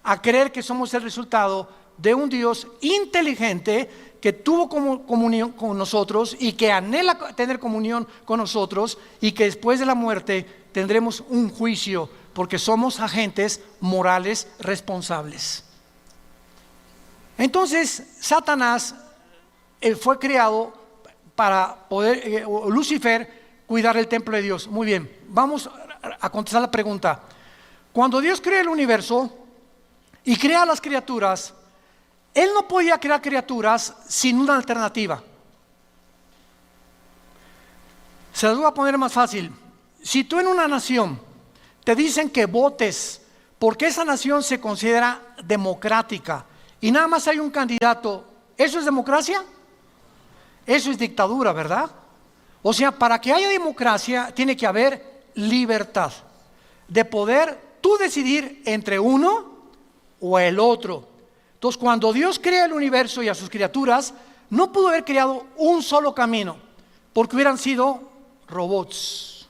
a creer que somos el resultado de un Dios inteligente que tuvo comunión con nosotros y que anhela tener comunión con nosotros, y que después de la muerte tendremos un juicio porque somos agentes morales responsables. Entonces Satanás fue creado para poder, Lucifer, cuidar el templo de Dios. Muy bien, vamos a contestar la pregunta. Cuando Dios crea el universo y crea las criaturas, Él no podía crear criaturas sin una alternativa. Se las voy a poner más fácil. Si tú en una nación te dicen que votes porque esa nación se considera democrática y nada más hay un candidato, ¿eso es democracia? Eso es dictadura, ¿verdad? O sea, para que haya democracia tiene que haber libertad de poder tú decidir entre uno o el otro. Entonces, cuando Dios crea el universo y a sus criaturas, no pudo haber creado un solo camino, porque hubieran sido robots.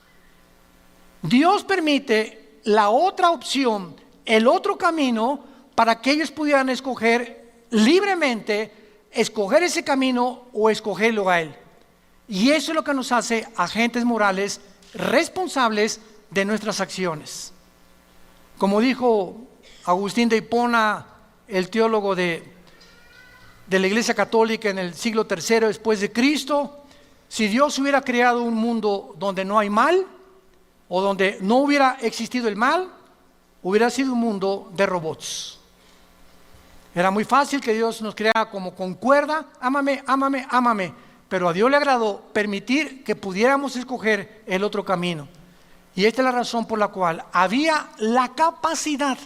Dios permite la otra opción, el otro camino, para que ellos pudieran escoger libremente, escoger ese camino o escogerlo a Él. Y eso es lo que nos hace agentes morales responsables de nuestras acciones. Como dijo Agustín de Hipona, el teólogo de la Iglesia Católica en el siglo III después de Cristo, si Dios hubiera creado un mundo donde no hay mal, o donde no hubiera existido el mal, hubiera sido un mundo de robots. Era muy fácil que Dios nos creara como con cuerda, ámame, ámame, ámame, pero a Dios le agradó permitir que pudiéramos escoger el otro camino. Y esta es la razón por la cual había la capacidad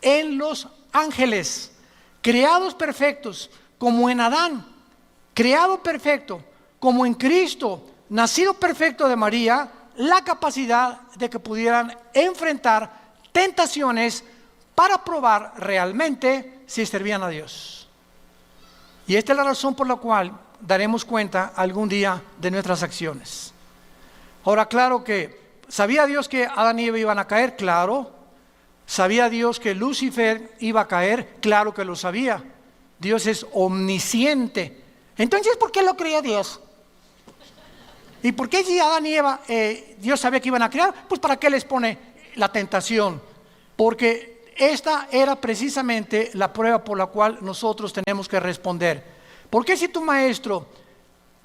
en los ángeles, creados perfectos, como en Adán, creado perfecto, como en Cristo, nacido perfecto de María, la capacidad de que pudieran enfrentar tentaciones para probar realmente si servían a Dios. Y esta es la razón por la cual daremos cuenta algún día de nuestras acciones. Ahora, claro que ¿sabía Dios que Adán y Eva iban a caer? Claro. ¿Sabía Dios que Lucifer iba a caer? Claro que lo sabía. Dios es omnisciente. Entonces, ¿por qué lo creía Dios? ¿Y por qué si Adán y Eva Dios sabía que iban a crear? Pues ¿para qué les pone la tentación? Porque esta era precisamente la prueba por la cual nosotros tenemos que responder. ¿Por qué si tu maestro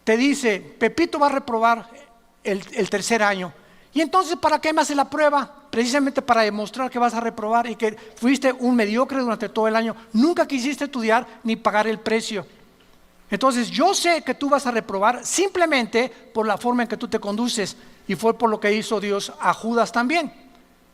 te dice, Pepito va a reprobar el tercer año? Y entonces, ¿para qué me hace la prueba? Precisamente para demostrar que vas a reprobar y que fuiste un mediocre durante todo el año. Nunca quisiste estudiar ni pagar el precio. Entonces, yo sé que tú vas a reprobar simplemente por la forma en que tú te conduces. Y fue por lo que hizo Dios a Judas también.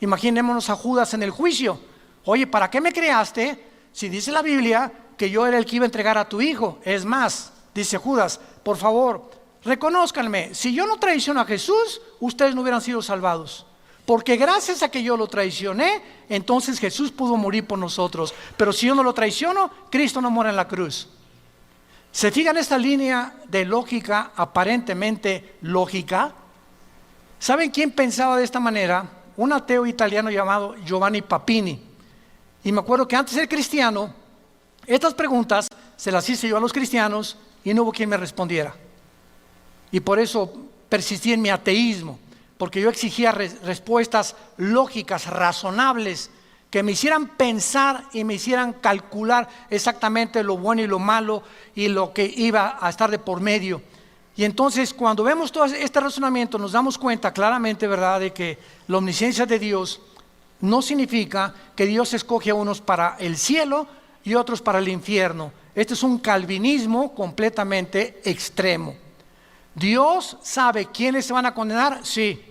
Imaginémonos a Judas en el juicio. Oye, ¿para qué me creaste si dice la Biblia que yo era el que iba a entregar a tu hijo? Es más, dice Judas, por favor, reconózcanme, si yo no traiciono a Jesús, ustedes no hubieran sido salvados. Porque gracias a que yo lo traicioné, entonces Jesús pudo morir por nosotros. Pero si yo no lo traiciono, Cristo no muere en la cruz. ¿Se fijan esta línea de lógica, aparentemente lógica? ¿Saben quién pensaba de esta manera? Un ateo italiano llamado Giovanni Papini. Y me acuerdo que antes de ser cristiano, estas preguntas se las hice yo a los cristianos y no hubo quien me respondiera. Y por eso persistí en mi ateísmo, porque yo exigía respuestas lógicas, razonables, que me hicieran pensar y me hicieran calcular exactamente lo bueno y lo malo y lo que iba a estar de por medio. Y entonces, cuando vemos todo este razonamiento, nos damos cuenta claramente, ¿verdad?, de que la omnisciencia de Dios no significa que Dios escoge a unos para el cielo y otros para el infierno. Este es un calvinismo completamente extremo. ¿Dios sabe quiénes se van a condenar? Sí.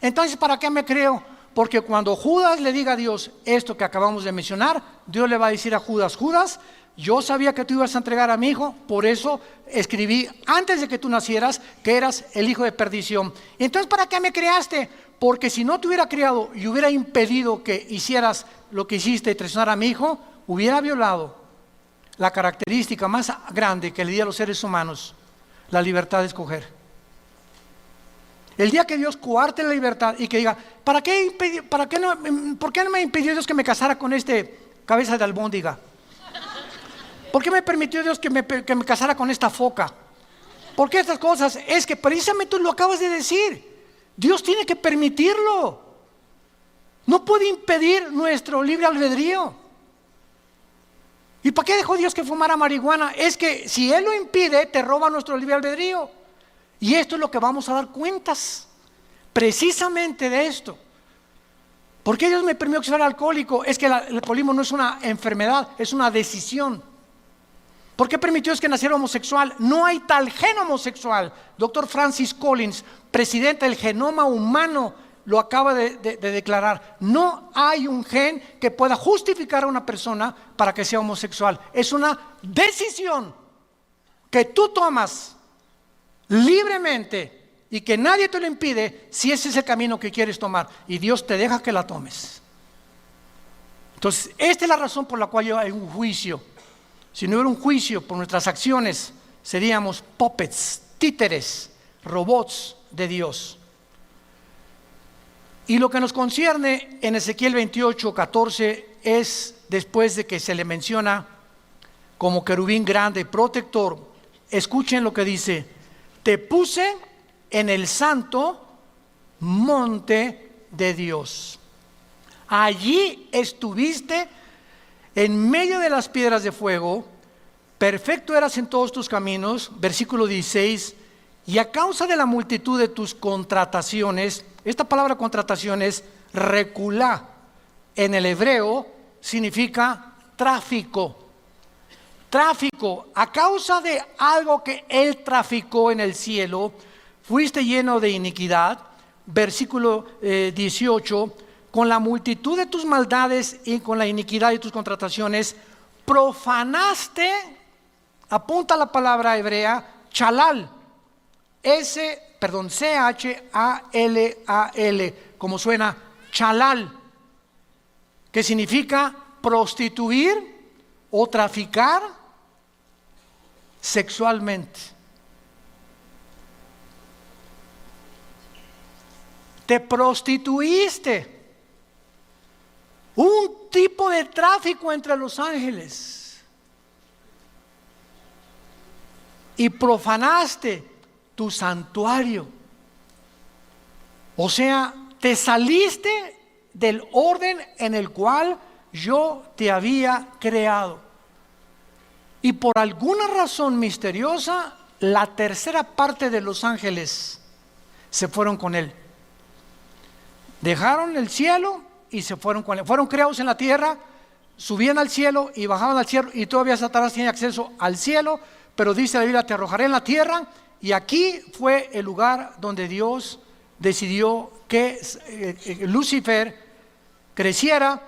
Entonces, ¿para qué me creo? Porque cuando Judas le diga a Dios esto que acabamos de mencionar, Dios le va a decir a Judas, Judas, yo sabía que tú ibas a entregar a mi hijo, por eso escribí antes de que tú nacieras que eras el hijo de perdición. Entonces, ¿para qué me creaste? Porque si no te hubiera creado y hubiera impedido que hicieras lo que hiciste y traicionar a mi hijo, hubiera violado la característica más grande que le di a los seres humanos, la libertad de escoger. El día que Dios coarte la libertad y que diga, ¿por qué no me impidió Dios que me casara con cabeza de albóndiga? ¿Por qué me permitió Dios que me casara con esta foca? ¿Por qué estas cosas? Es que precisamente tú lo acabas de decir. Dios tiene que permitirlo. No puede impedir nuestro libre albedrío. ¿Y para qué dejó Dios que fumara marihuana? Es que si Él lo impide, te roba nuestro libre albedrío. Y esto es lo que vamos a dar cuentas, precisamente de esto. ¿Por qué Dios me permitió que fuera alcohólico? Es que el alcoholismo no es una enfermedad, es una decisión. ¿Por qué permitió que naciera homosexual? No hay tal gen homosexual. Dr. Francis Collins, presidente del genoma humano, lo acaba de declarar. No hay un gen que pueda justificar a una persona para que sea homosexual. Es una decisión que tú tomas libremente y que nadie te lo impide si ese es el camino que quieres tomar y Dios te deja que la tomes. Entonces, esta es la razón por la cual hay un juicio. Si no hubiera un juicio por nuestras acciones, seríamos puppets, títeres, robots de Dios. Y lo que nos concierne en Ezequiel 28:14 es después de que se le menciona como querubín grande, protector. Escuchen lo que dice: te puse en el santo monte de Dios. Allí estuviste en medio de las piedras de fuego, perfecto eras en todos tus caminos. Versículo 16, y a causa de la multitud de tus contrataciones, esta palabra contratación es reculá, en el hebreo significa tráfico. Tráfico, a causa de algo que Él traficó en el cielo, fuiste lleno de iniquidad. Versículo 18, con la multitud de tus maldades y con la iniquidad de tus contrataciones, profanaste, apunta la palabra hebrea, chalal, C-H-A-L-A-L, como suena, chalal, que significa prostituir o traficar sexualmente. Te prostituiste. Un tipo de tráfico entre los ángeles. Y profanaste tu santuario. O sea, te saliste del orden en el cual yo te había creado. Y por alguna razón misteriosa, la tercera parte de los ángeles se fueron con Él. Dejaron el cielo y se fueron con Él. Fueron creados en la tierra, subían al cielo y bajaban al cielo, y todavía Satanás tiene acceso al cielo, pero dice la Biblia, te arrojaré en la tierra. Y aquí fue el lugar donde Dios decidió que Lucifer creciera.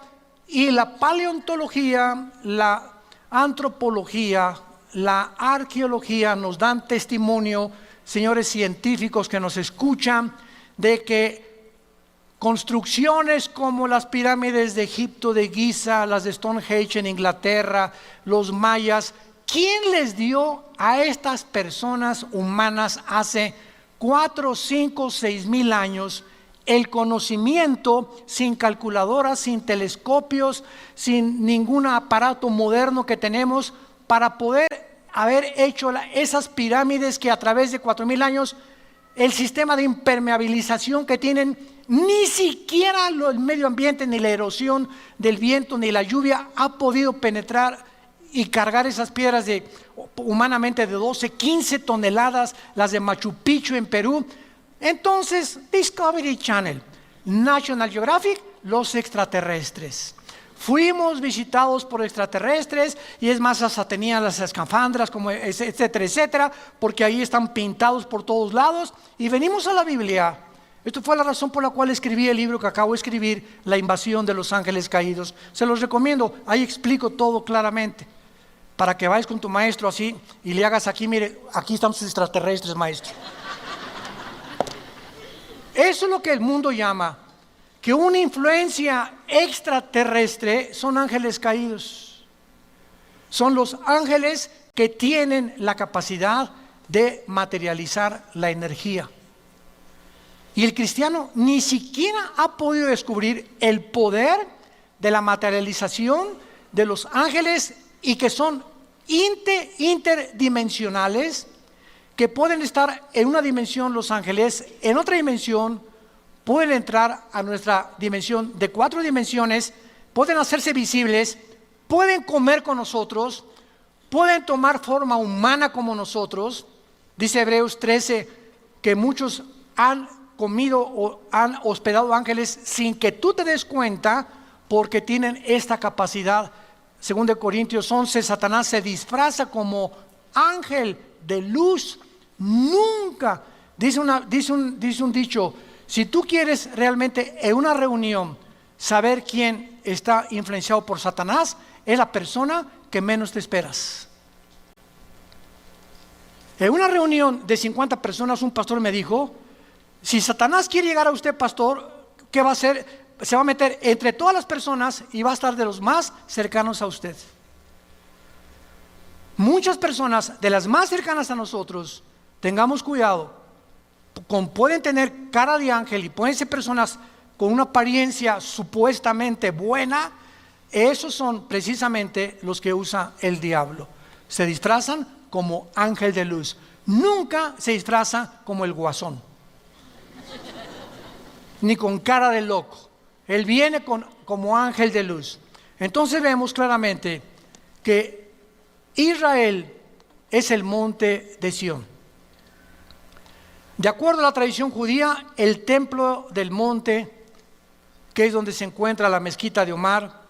Y la paleontología, la antropología, la arqueología nos dan testimonio, señores científicos que nos escuchan, de que construcciones como las pirámides de Egipto, de Giza, las de Stonehenge en Inglaterra, los mayas, ¿quién les dio a estas personas humanas hace 4, 5, 6 mil años el conocimiento, sin calculadoras, sin telescopios, sin ningún aparato moderno que tenemos, para poder haber hecho esas pirámides que a través de 4,000 años, el sistema de impermeabilización que tienen, ni siquiera el medio ambiente, ni la erosión del viento, ni la lluvia ha podido penetrar y cargar esas piedras humanamente de 12, 15 toneladas, las de Machu Picchu en Perú? Entonces, Discovery Channel, National Geographic, los extraterrestres. Fuimos visitados por extraterrestres, y es más, hasta tenían las escafandras, como etcétera, etcétera, porque ahí están pintados por todos lados. Y venimos a la Biblia. Esto fue la razón por la cual escribí el libro que acabo de escribir, La invasión de los ángeles caídos. Se los recomiendo, ahí explico todo claramente. para que vayas con tu maestro así y le hagas aquí, mire, aquí están sus extraterrestres, maestro. Eso es lo que el mundo llama que una influencia extraterrestre son ángeles caídos. Son los ángeles que tienen la capacidad de materializar la energía. Y el cristiano ni siquiera ha podido descubrir el poder de la materialización de los ángeles, y que son interdimensionales, que pueden estar en una dimensión los ángeles, en otra dimensión pueden entrar a nuestra dimensión de 4 dimensiones, pueden hacerse visibles, pueden comer con nosotros, pueden tomar forma humana como nosotros. Dice Hebreos 13 que muchos han comido o han hospedado ángeles sin que tú te des cuenta, porque tienen esta capacidad. Según de Corintios 11, Satanás se disfraza como ángel de luz. Nunca, dice un dicho, si tú quieres realmente en una reunión saber quién está influenciado por Satanás, es la persona que menos te esperas. En una reunión de 50 personas, un pastor me dijo, si Satanás quiere llegar a usted, pastor, ¿qué va a hacer? Se va a meter entre todas las personas y va a estar de los más cercanos a usted. Muchas personas de las más cercanas a nosotros, tengamos cuidado, pueden tener cara de ángel y pueden ser personas con una apariencia supuestamente buena. Esos son precisamente los que usa el diablo. Se disfrazan como ángel de luz. Nunca se disfraza como el guasón, ni con cara de loco. Él viene como ángel de luz. Entonces vemos claramente que Israel es el monte de Sión. De acuerdo a la tradición judía, el templo del monte, que es donde se encuentra la mezquita de Omar,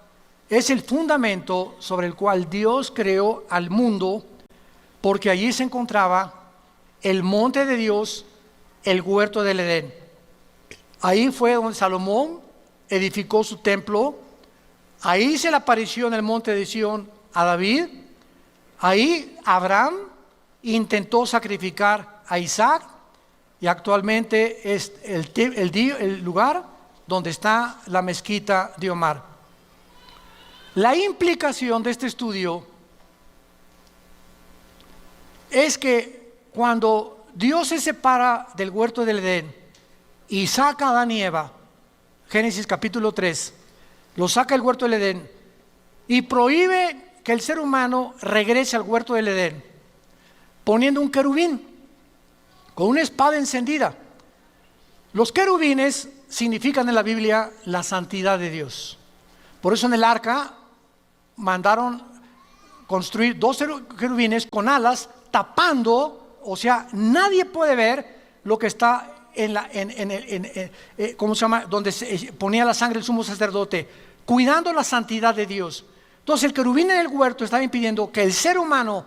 es el fundamento sobre el cual Dios creó al mundo, porque allí se encontraba el monte de Dios, el huerto del Edén. Ahí fue donde Salomón edificó su templo. Ahí se le apareció en el monte de Sión a David. Ahí Abraham intentó sacrificar a Isaac, y actualmente es el lugar donde está la mezquita de Omar. La implicación de este estudio es que cuando Dios se separa del huerto del Edén y saca a Adán y Eva, Génesis capítulo 3, lo saca del huerto del Edén y prohíbe que el ser humano regrese al huerto del Edén, poniendo un querubín con una espada encendida. Los querubines significan en la Biblia la santidad de Dios. Por eso en el arca mandaron construir 2 querubines con alas tapando, o sea, nadie puede ver lo que está ¿cómo se llama? Donde se ponía la sangre del sumo sacerdote, cuidando la santidad de Dios. Entonces el querubín en el huerto estaba impidiendo que el ser humano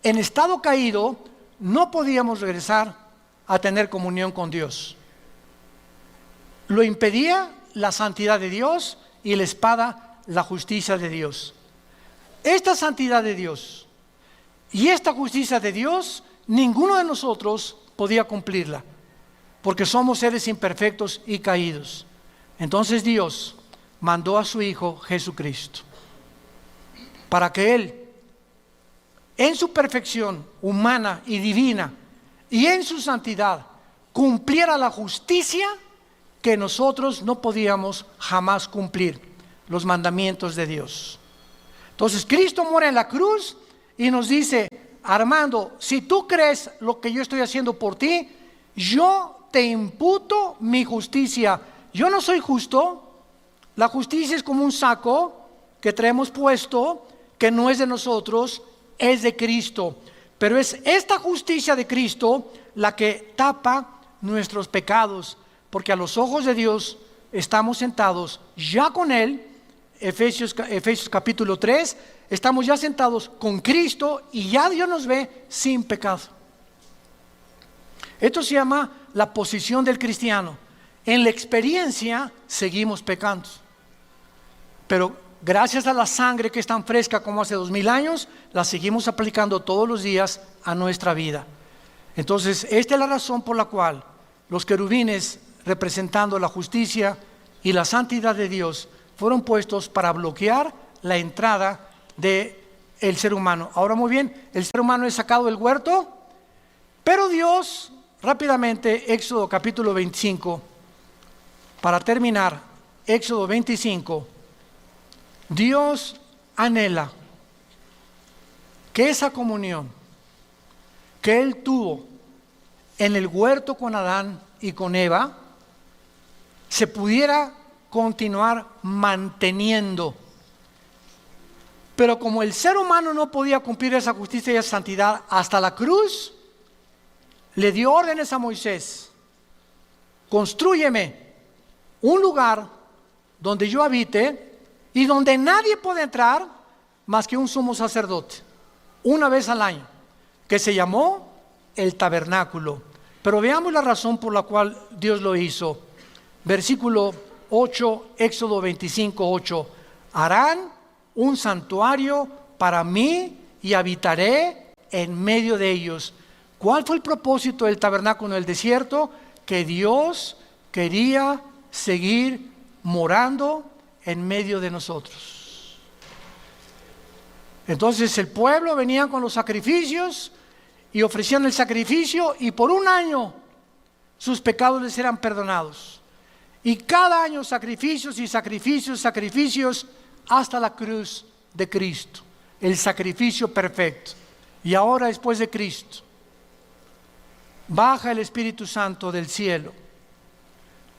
en estado caído no podíamos regresar a tener comunión con Dios. Lo impedía la santidad de Dios, y la espada la justicia de Dios. Esta santidad de Dios y esta justicia de Dios, ninguno de nosotros podía cumplirla, porque somos seres imperfectos y caídos. Entonces Dios mandó a su Hijo Jesucristo para que Él, en su perfección humana y divina y en su santidad, cumpliera la justicia que nosotros no podíamos jamás cumplir, los mandamientos de Dios. Entonces Cristo muere en la cruz y nos dice: Armando, si tú crees lo que yo estoy haciendo por ti, yo te imputo mi justicia. Yo no soy justo. La justicia es como un saco que traemos puesto, que no es de nosotros, es de Cristo. Pero es esta justicia de Cristo la que tapa nuestros pecados, porque a los ojos de Dios estamos sentados ya con Él. Efesios capítulo 3, estamos ya sentados con Cristo y ya Dios nos ve sin pecado. Esto se llama la posición del cristiano. En la experiencia seguimos pecando, pero gracias a la sangre que es tan fresca como hace 2000 años, la seguimos aplicando todos los días a nuestra vida. Entonces, esta es la razón por la cual los querubines, representando la justicia y la santidad de Dios, fueron puestos para bloquear la entrada del ser humano. Ahora, muy bien, el ser humano es sacado del huerto, pero Dios, rápidamente, Éxodo capítulo 25, para terminar, Éxodo 25, Dios anhela que esa comunión que Él tuvo en el huerto con Adán y con Eva se pudiera continuar manteniendo. Pero como el ser humano no podía cumplir esa justicia y esa santidad hasta la cruz, le dio órdenes a Moisés: constrúyeme un lugar donde yo habite y donde nadie puede entrar más que un sumo sacerdote, una vez al año, que se llamó el tabernáculo. Pero veamos la razón por la cual Dios lo hizo. Versículo 8, Éxodo 25, 8. Harán un santuario para mí y habitaré en medio de ellos. ¿Cuál fue el propósito del tabernáculo en el desierto? Que Dios quería seguir morando en medio de nosotros. Entonces el pueblo venía con los sacrificios y ofrecían el sacrificio, y por un año sus pecados les eran perdonados. Y cada año sacrificios y sacrificios, sacrificios, hasta la cruz de Cristo, el sacrificio perfecto. Y ahora, después de Cristo, baja el Espíritu Santo del cielo,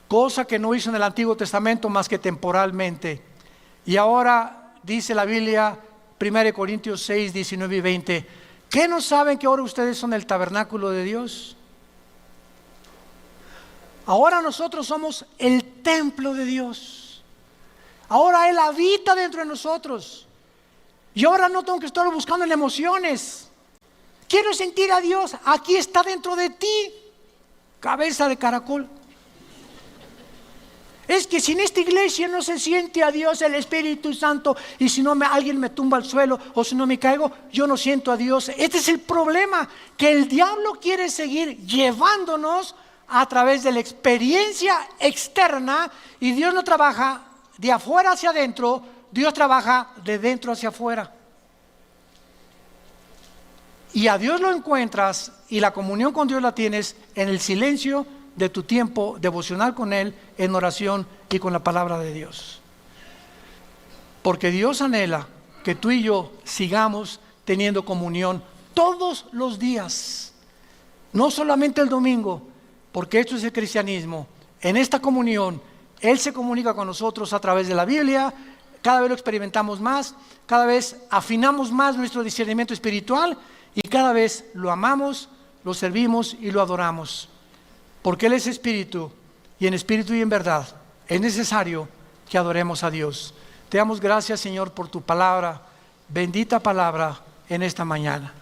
cosa que no hizo en el Antiguo Testamento más que temporalmente. Y ahora dice la Biblia, 1 Corintios 6, 19 y 20, ¿qué no saben que ahora ustedes son el tabernáculo de Dios? Ahora nosotros somos el templo de Dios. Ahora Él habita dentro de nosotros. Y ahora no tengo que estar buscando en emociones. Quiero sentir a Dios. Aquí está dentro de ti. Cabeza de caracol. Es que si en esta iglesia no se siente a Dios, el Espíritu Santo, y si no alguien me tumba al suelo o si no me caigo, yo no siento a Dios. Este es el problema, que el diablo quiere seguir llevándonos a través de la experiencia externa, y Dios no trabaja de afuera hacia adentro, Dios trabaja de dentro hacia afuera. Y a Dios lo encuentras y la comunión con Dios la tienes en el silencio de tu tiempo devocional con Él, en oración y con la palabra de Dios. Porque Dios anhela que tú y yo sigamos teniendo comunión todos los días, no solamente el domingo, porque esto es el cristianismo. En esta comunión Él se comunica con nosotros a través de la Biblia. Cada vez lo experimentamos más, cada vez afinamos más nuestro discernimiento espiritual, y cada vez lo amamos, lo servimos y lo adoramos. Porque Él es espíritu, y en espíritu y en verdad es necesario que adoremos a Dios. Te damos gracias, Señor, por tu palabra, bendita palabra en esta mañana.